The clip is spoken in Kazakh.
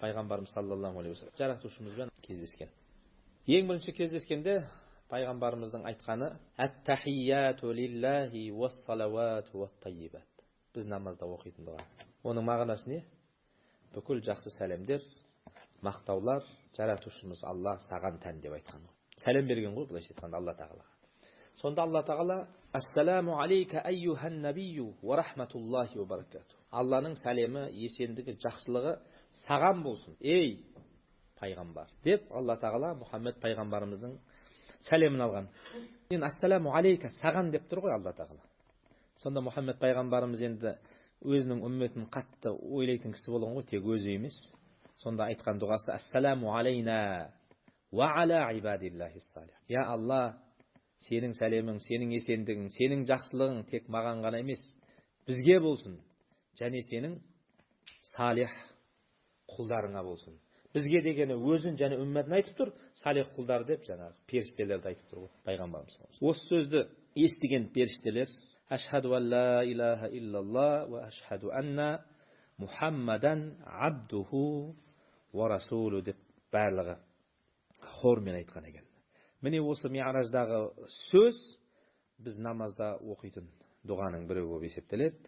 пайғамбарымыз саллаллаху алейхи уассалам жаратушымызбен кездескен. Ең бірінші кездескенде пайғамбарымыздың айтқаны: «Ат-тахияту лиллахи уас-салавату уат-таййибат». Біз намазда оқитын дұға. Оның мағынасы не? Бүкіл жақсы сәлемдер, мақтаулар жаратушымыз Алла саған тән деп айтқан ғой. Сәлем берген ғой, былайша айтқанда, Алла тағалаға. Сонда Алла тағала: «Ассаламу алейка айюхан набию ва рахматуллахи ва баракату». Алланың сәлемі, есендігі, жақсылығы саған болсын, ей пайғамбар, деп Алла тағала Мұхаммед пайғамбарымыздың сәлемін алған. Енді ассаламу алейка саған деп тұр ғой Алла тағала. Сонда Мұхаммед пайғамбарымыз енді өзінің үмметін қатты ойлайтын кісі болған ғой, тек өзі емес. Сонда айтқан дұғасы: «Ассаламу алейна ва аля ибадиллахи салих». Я Алла, сенің сәлемің, сенің есендігің, сенің жақсылығың тек маған ғана емес, бізге болсын, және сенің салих құлдарыңа болсын. Бізге дегені өзін және үмметін айтып тұр, салих құлдар деп жаңағы періштелерді айтып тұр ғой пайғамбарымыз. Осы сөзді естіген періштелер: «Ашхаду ан ла илаха иллалла ва ашхаду анна Мухаммадан абдуху ва расулу» деп барлығы хормен айтқан екен. Міне осы Миъраждағы сөз біз намазда оқитын дұғаның бірі болып есептеледі.